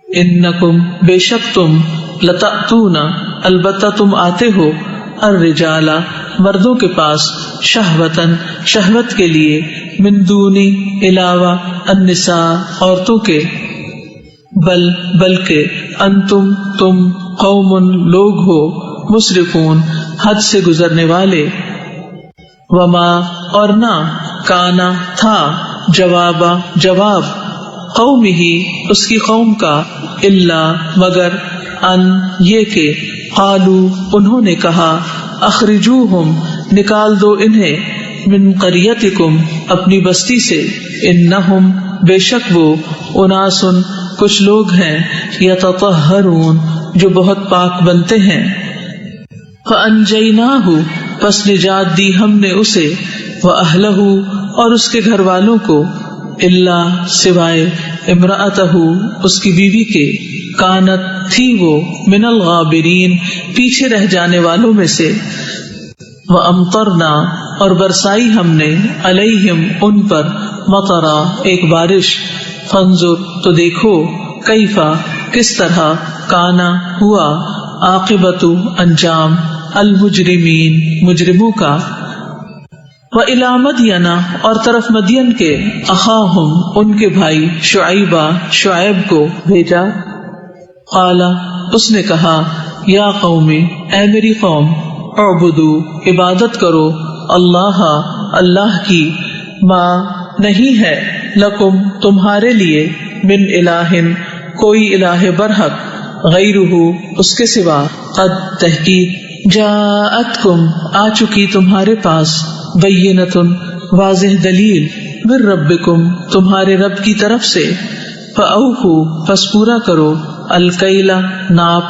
Income بے شک تم لتأتون البتہ تم آتے ہو الرجال مردوں کے پاس شہوتن شہوت کے لیے من دونی علاوہ النساء عورتوں کے بلکہ انتم تم قوم لوگ ہو مسرفون حد سے گزرنے والے وما اور نہ کانا تھا جواب قوم ہی اس کی قوم کا الا مگر ان یہ کہ قالو انہوں نے کہا اخرجوہم نکال دو انہیں من قریتکم اپنی بستی سے انہم بے شک وہ اناسن کچھ لوگ ہیں یتطہرون جو بہت پاک بنتے ہیں فانجیناہ پس نجات دی ہم نے اسے واہلہ اور اس کے گھر والوں کو الا سوائے امرأتہ اس کی بیوی کے کانت تھی وہ من الغابرین پیچھے رہ جانے والوں میں سے وامطرنا اور برسائی ہم نے علیہم ان پر مطرا ایک بارش فانظر تو دیکھو کیفا کس طرح کانا ہوا عاقبت انجام المجرمین مجرموں کا وإلی مدین اور طرف مدین کے اخاہم ان کے بھائی شعیب کو بھیجا قال اس نے کہا یا قومی اے میری قوم اعبدو عبادت کرو اللہ کی ما نہیں ہے لکم تمہارے لیے من الہ کوئی الہ برحق غیرہ اس کے سوا قد تحقیق جاءتکم آ چکی تمہارے پاس بینۃ واضح دلیل من ربکم تمہارے رب کی طرف سے فاوفوا پس پورا کرو الکیل ناپ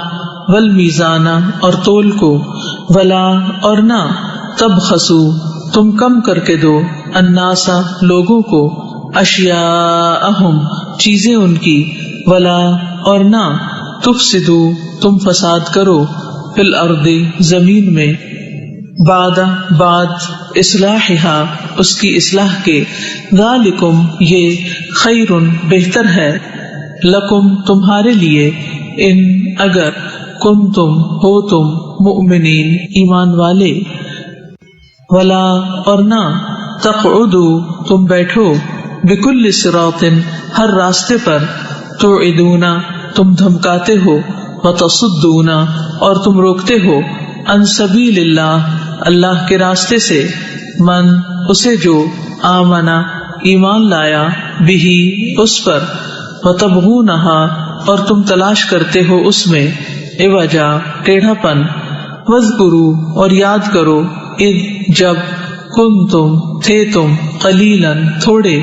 والمیزان اور تول کو ولا اور نہ تبخسوا تم کم کر کے دو الناس لوگوں کو اشیاءہم چیزیں ان کی ولا اور نہ تفسدوا تم فساد کرو فی الارض زمین میں بعد اصلاحہا اس کی اصلاح کے ذالکم یہ خیر بہتر ہے لکم تمہارے لیے ان اگر کنتم ہو تم مؤمنین ایمان والے ولا اور نہ تقعدوا تم بیٹھو بکل صراط ہر راستے پر توعدون تم دھمکاتے ہو وتصدون اور تم روکتے ہو عن سبیل اللہ کے راستے سے من اسے جو آمنا ایمان لایا بہی اس پر وتبغونہا اور تم تلاش کرتے ہو اس میں عوجا ٹیڑھا پن واذکروا اور یاد کرو اذ جب کنتم تھے تم قلیلا تھوڑے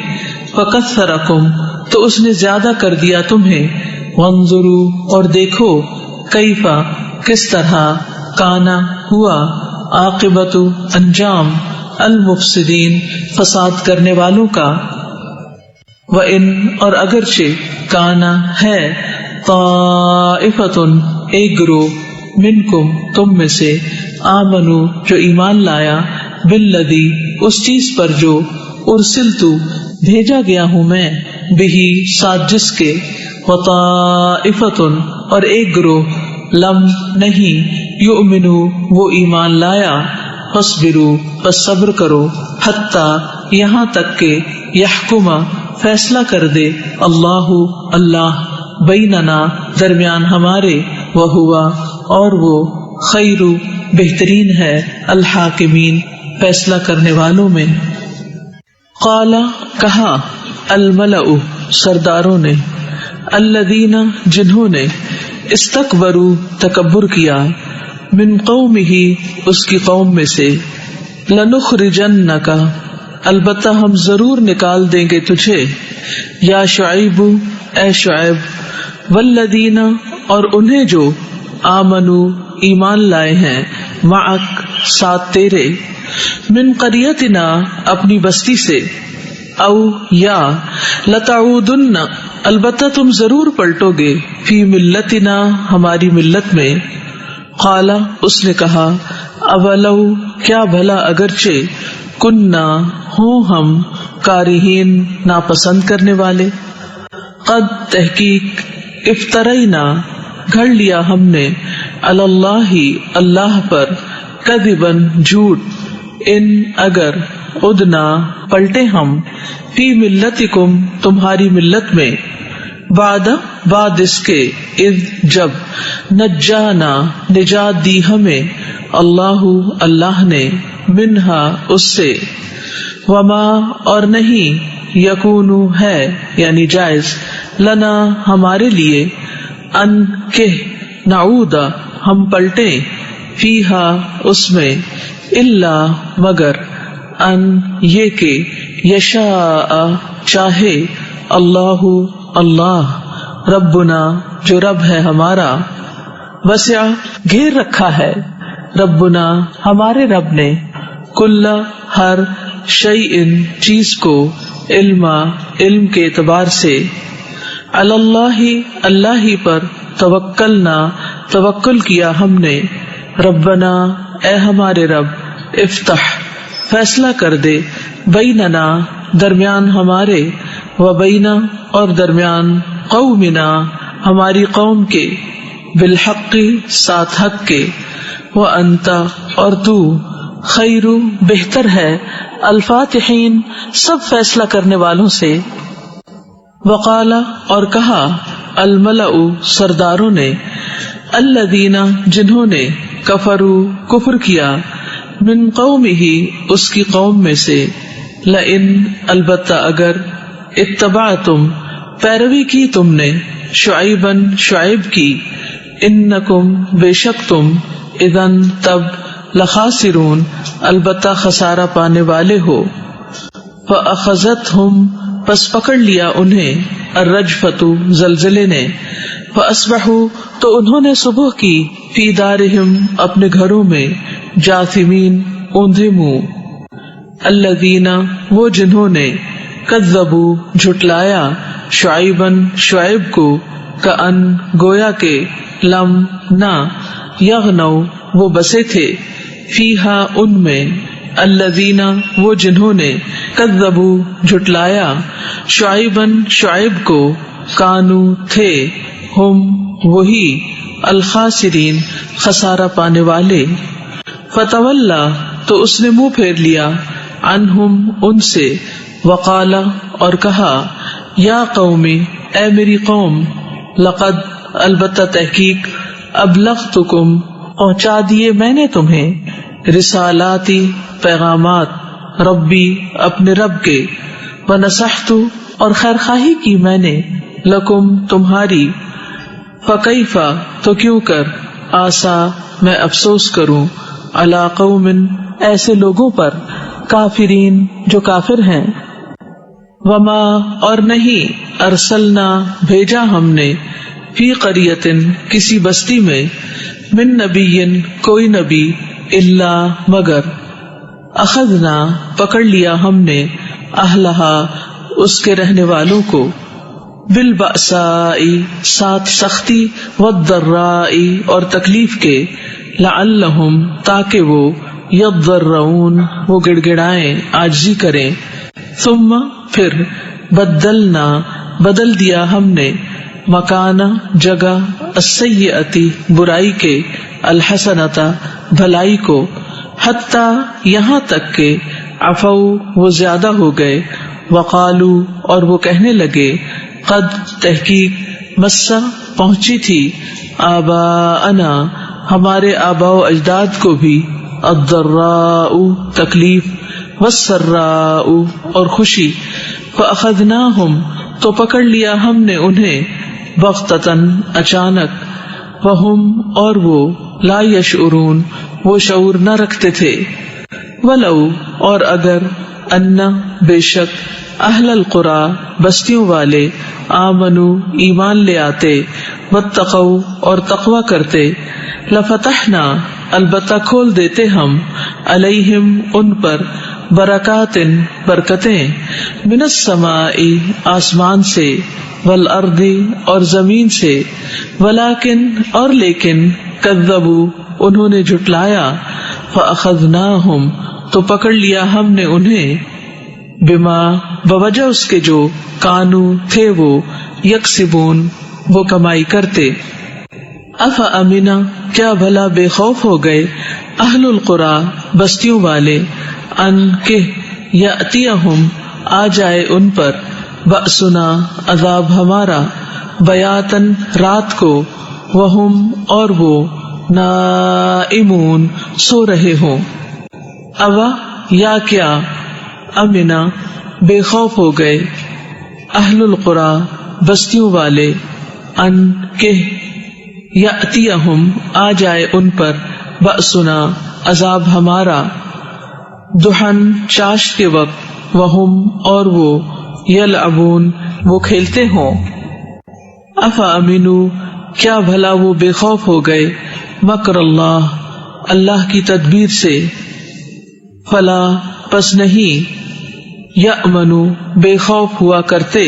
فکثرکم تو اس نے زیادہ کر دیا تمہیں وانظروا اور دیکھو کیفا کس طرح کانا ہوا عاقبت انجام المفسدین فساد کرنے والوں کا وَإِن اور اگرچہ کانا ہے طائفۃ ایک گروہ منکم تم میں سے آمنو جو ایمان لایا بالذی اس چیز پر جو ارسلت بھیجا گیا ہوں میں بہی ساتھ جس کے وطائفۃ اور ایک گروہ لم نہیں یؤمنو وہ ایمان لایا فاصبروا پس صبر کرو حتی یہاں تک کہ یحکم فیصلہ کر دے اللہ بیننا درمیان ہمارے وہوا اور وہ خیر بہترین ہے الحاکمین فیصلہ کرنے والوں میں قال کہا الملأ سرداروں نے الذین جنہوں نے استکبروا تکبر کیا من قومہ اس کی قوم میں سے لنخرجنک البتہ ہم ضرور نکال دیں گے تجھے یا شعیب اے شعیب والذین اور انہیں جو آمنو ایمان لائے ہیں معک ساتھ تیرے من قریتنا اپنی بستی سے او یا لتعودن البتہ تم ضرور پلٹو گے فی ملتنا ہماری ملت میں قال اس نے کہا اولو کیا بھلا اگرچہ کننا ہوں ہم کارہین ناپسند کرنے والے قد تحقیق افترینا گھڑ لیا ہم نے اللہ اللہ پر کذبن جھوٹ ان اگر ادنا پلٹے ہم فی ملتکم تمہاری ملت میں بعد اس کے اذ جب نجانا نجات دی ہمیں اللہ نے منہا اس سے وما اور نہیں یکونو ہے یعنی جائز لنا ہمارے لیے ان کہ نعود ہم پلٹے فیہا اس میں الا مگر ان یہ کہ یشاء چاہے اللہ ربنا جو رب ہے ہمارا وسع گھیر رکھا ہے ربنا ہمارے رب نے کل ہر شیء چیز کو علم کے اعتبار سے اللہ ہی پر توکل کیا ہم نے ربنا اے ہمارے رب افتح فیصلہ کر دے بیننا درمیان ہمارے و بینا اور درمیان قومنا ہماری قوم کے بالحق ساتھ حق کے وانت اور تو خیر بہتر ہے الفاتحین سب فیصلہ کرنے والوں سے وقال اور کہا الملأ سرداروں نے الذین جنہوں نے کفروا کفر کیا من قومہ اس کی قوم میں سے لئن البتہ اگر اتبعتم پیروی کی تم نے شعیب کی انکم بے شک تم اذن تب لخاسرون البتہ خسارہ پانے والے ہو فاخذتہم پس پکڑ لیا انہیں الرجفۃ زلزلے نے فاصبحوا تو انہوں نے صبح کی فی دارہم اپنے گھروں میں جاثمین اوندھے منہ الذین وہ جنہوں نے کذبوا جھٹلایا شعیب کو کأن گویا کے لم نہ یغنوا وہ بسے تھے فیہا ان میں الذین وہ جنہوں نے کذبوا جھٹلایا شعیب کو کانو تھے ہم وہی الخاسرین خسارہ پانے والے فتولا تو اس نے منہ پھیر لیا عنہم ان سے وقالا اور کہا یا قومی اے میری قوم لقد البتہ تحقیق ابلغتکم پہنچا دیے میں نے تمہیں رسالاتی پیغامات ربی اپنے رب کے ونصحت اور خیر خواہی کی میں نے لکم تمہاری فکیفا تو کیوں کر آسا میں افسوس کروں علی قوم ایسے لوگوں پر کافرین جو کافر ہیں وما اور نہیں ارسلنا بھیجا ہم نے فی قریۃ کسی بستی میں من نبی کوئی نبی الا مگر اخذنا پکڑ لیا ہم نے اہلہا اس کے رہنے والوں کو بالبأساء ساتھ سختی والضراء اور تکلیف کے لعلہم تاکہ وہ یضرعون وہ گڑ گڑائیں عاجزی کریں ثم پھر بدلنا بدل دیا ہم نے مکانہ جگہ السیئتی برائی کے الحسنتا بھلائی کو حتی یہاں تک کہ عفو وہ زیادہ ہو گئے وقالو اور وہ کہنے لگے قد تحقیق مسا پہنچی تھی آباءنا ہمارے آباء و اجداد کو بھی الضراء تکلیف والسراء اور خوشی فاخذناہم تو پکڑ لیا ہم نے انہیں بغتتاً اچانک وہم اور وہ لا یشعرون وہ شعور نہ رکھتے تھے ولو اور اگر ان بے شک اہل القری بستیوں والے آمنو ایمان لے آتے واتقوا اور تقوی کرتے لفتحنا البتہ کھول دیتے ہم علیہم ان پر برکات برکتیں من السماء آسمان سے والارض اور زمین سے ولکن اور لیکن کذبوا انہوں نے جھٹلایا فاخذناہم تو پکڑ لیا ہم نے انہیں بما بوجہ اس کے جو کانو تھے وہ یکسبون وہ کمائی کرتے. افا امینا کیا بھلا بے خوف ہو گئے اہل القرا بستیوں والے ان کہ یاتیہم آ جائے ان پر بأسنا عذاب ہمارا بیاتن رات کو وہم اور وہ نائمون سو رہے ہوں. اوا یا کیا امنا بے خوف ہو گئے اہل القرا بستیوں والے ان کہ یاتیہم آ جائے ان پر بأسنا عذاب ہمارا دحن چاش کے وقت وہم اور وہ یلعبون وہ کھیلتے ہوں. افا امینو کیا بھلا وہ بے خوف ہو گئے مکر اللہ اللہ کی تدبیر سے فلا پس نہیں یأمنو بے خوف ہوا کرتے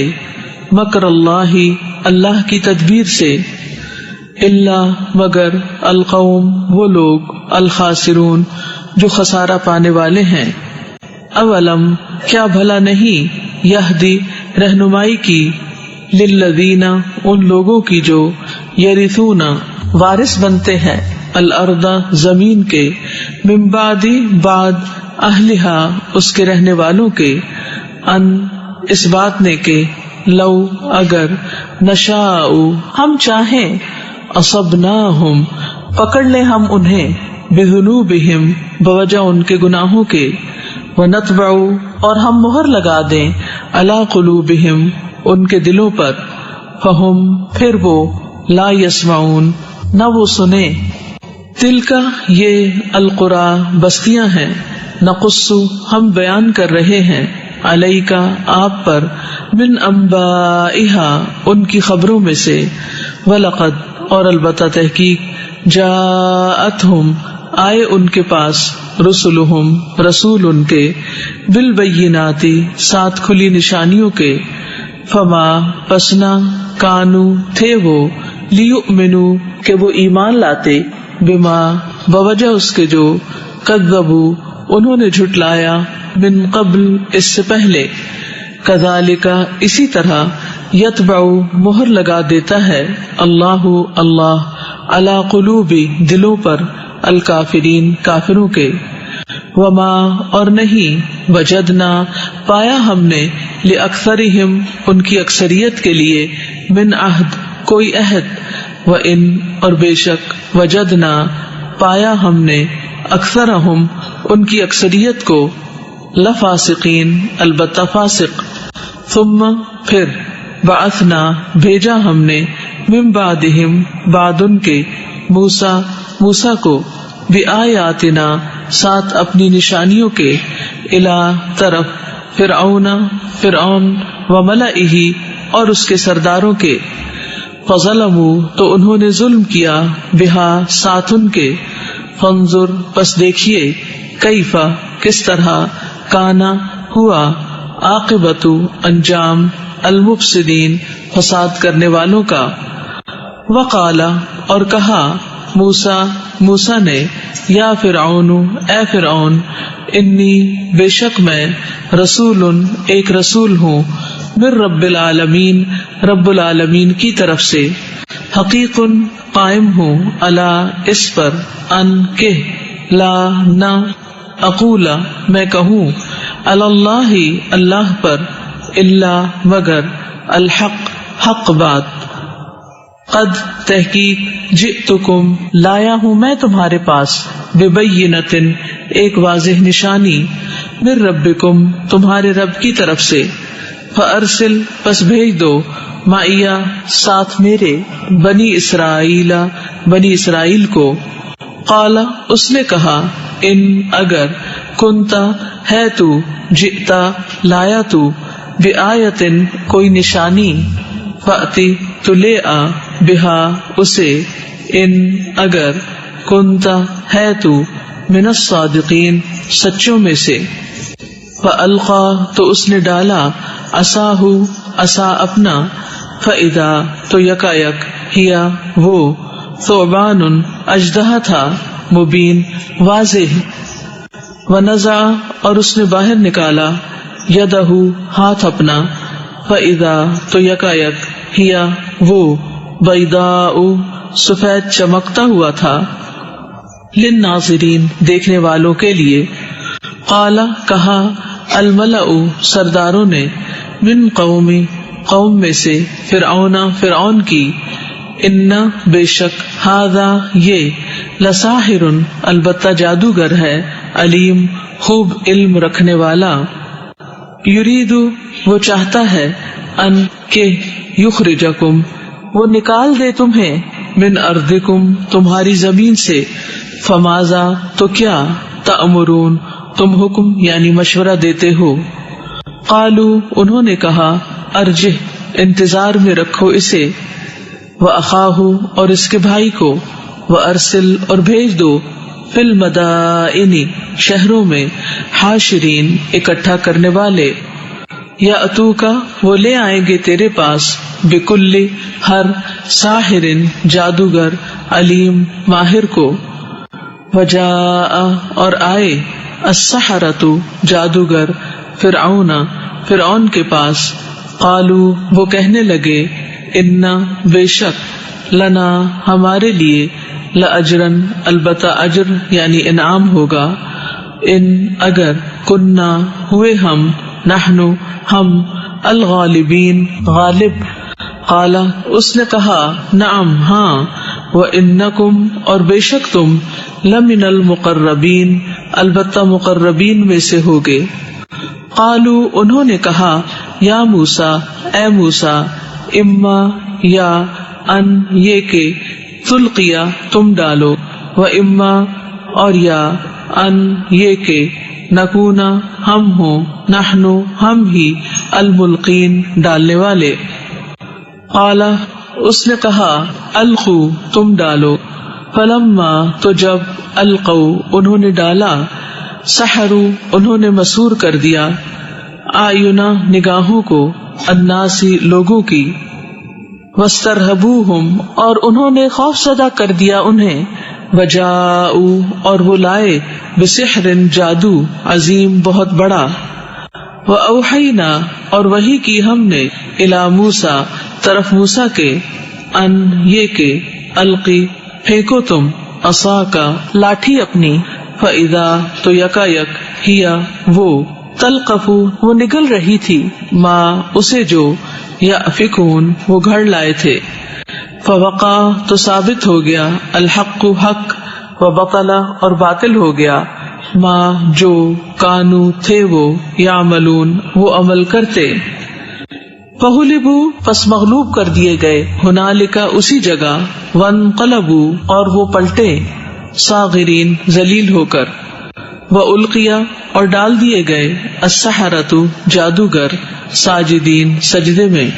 مکر اللہ اللہ کی تدبیر سے الا مگر القوم وہ لوگ الخاسرون جو خسارہ پانے والے ہیں. اولم کیا بھلا نہیں یہدی رہنمائی کی للذین ان لوگوں کی جو یرثون وارث بنتے ہیں الارض زمین کے من بعد بعد اہلہا اس کے رہنے والوں کے ان اس بات نے کہ لو اگر نشاء ہم چاہیں اصبناہم پکڑ لیں ہم انہیں بذنوبہم بوجہ ان کے گناہوں کے ونتبع اور ہم مہر لگا دیں علی قلوبہم ان کے دلوں پر فہم پھر وہ لا یسمعون نہ وہ سنے. تلکا یہ القرا بستیاں ہیں نقص ہم بیان کر رہے ہیں علیکا آپ پر من انبائہا ان کی خبروں میں سے ولقد اور البتہ تحقیق جاءتہم آئے ان کے پاس رسلہم رسول ان کے بالبینات ساتھ کھلی نشانیوں کے فما پسنا کانو تھے وہ لیؤمنو کہ وہ ایمان لاتے بما بوجہ اس کے جو کذبو انہوں نے جھٹلایا من قبل اس سے پہلے کذالک اسی طرح یتبع مہر لگا دیتا ہے اللہ اللہ علی قلوب دلوں پر الکافرین کافروں کے. وما اور نہیں وجدنا پایا ہم نے لأکثرہم ان کی اکثریت کے لیے من عہد کوئی عہد وان اور بے شک وجدنا پایا ہم نے اکثرہم ان کی اکثریت کو لفاسقین البتہ فاسق. ثم پھر بعثنا بھیجا ہم نے من بعدہم بعد ان کے موسیٰ کو بآیاتنا ساتھ اپنی نشانیوں کے الی طرف فرعون وملئہ اور اس کے سرداروں کے فظلموا تو انہوں نے ظلم کیا بہا ساتھ ان کے فانظر پس دیکھیے کیفا کس طرح کانا ہوا عاقبت انجام المفسدین فساد کرنے والوں کا. وقالا اور کہا موسیٰ نے یا فرعون اے فرعون انی بے شک میں رسول ایک رسول ہوں من رب العالمین رب العالمین کی طرف سے حقیق قائم ہوں علی اس پر ان کہ لا نہ اقولا میں کہوں علی اللہ اللہ پر الا مگر الحق حق بات قد تحقیق جئتکم لایا ہوں میں تمہارے پاس ببینۃ ایک واضح نشانی من ربکم تمہارے رب کی طرف سے فارسل پس بھیج دو معیا ساتھ میرے بنی اسرائیل کو. قال اس نے کہا ان اگر کنتا ہے تو جئتا لایا تو بآیتن کوئی نشانی فاتی تو لے آ بہا اسے ان اگر کنتا ہے تو من الصادقین سچوں میں سے. فالقا تو اس نے ڈالا عصاہ عصا اپنا فاذا تو یکایک ہیا وہ ثعبان اژدہا تھا مبین واضح. ونزع اور اس نے باہر نکالا یدہ ہاتھ اپنا فاذا تو یکایک ہیا وہ بیضاء سفید چمکتا ہوا تھا، للناظرین دیکھنے والوں کے لیے. قال کہا الملأ سرداروں نے، من قوم میں سے، فرعون کی، ان بے شک، ھذا یہ، لساحر البتہ جادوگر ہے، علیم خوب علم رکھنے والا. یرید وہ چاہتا ہے، ان کہ، یخرجکم وہ نکال دے تمہیں، من ارضکم تمہاری زمین سے. فماذا تو کیا، تأمرون تم حکم یعنی مشورہ دیتے ہو. قالو انہوں نے کہا، ارجہ انتظار میں رکھو اسے، وأخاہ اور اس کے بھائی کو، وأرسل اور بھیج دو، فی المدائن شہروں میں، حاشرین اکٹھا کرنے والے، یأتوکا وہ لے آئیں گے تیرے پاس، بکل ہر، ساحر جادوگر، علیم ماہر کو. وجاء اور آئے، السحرۃ جادوگر، فرعون کے پاس. قالو وہ کہنے لگے، انا بے شک، لنا ہمارے لیے، لاجرن البتہ اجر یعنی انعام ہوگا، ان اگر، کننا ہوئے ہم، نحن ہم، الغالبین غالب. قال اس نے کہا، نعم ہاں، وانکم اور بے شک تم، لمن المقربین البتہ مقربین میں سے ہوگے. قالو انہوں نے کہا، یا موسیٰ اے موسیٰ، اما یا، ان یہ کہ، تلقیا تم ڈالو، و اما اور یا، ان یہ کہ، نکونا ہم ہوں، نحن ہم ہی، الملقین ڈالنے والے. قال اس نے کہا، القو تم ڈالو. فلما تو جب، القو انہوں نے ڈالا، سحروا انہوں نے مسحور کر دیا، اعینا نگاہوں کو، الناسی لوگوں کی، واسترہبوہم اور انہوں نے خوف زدہ کر دیا انہیں، وجاءوا اور وہ لائے، بسحر جادو، عظیم بہت بڑا. وأوحینا اور وحی کی ہم نے، الی موسیٰ طرف موسیٰ کے، ان یہ کہ، القی پھینکو تم، عصاکا لاٹھی اپنی، فإذا تو یکا یک، ہیا وہ، تلقف وہ نگل رہی تھی، ما اسے جو، یأفکون وہ گھڑ لائے تھے. فوقع تو ثابت ہو گیا، الحق حق، وبطل اور باطل ہو گیا، ما جو، کانو تھے وہ، یعملون وہ عمل کرتے. فغلبوا پس مغلوب کر دیے گئے، ہنالک اسی جگہ، وانقلبوا اور وہ پلٹے، صاغرین ذلیل ہو کر. وَأُلْقِيَ اور ڈال دیے گئے، السحرۃ جادوگر، ساجدین سجدے میں.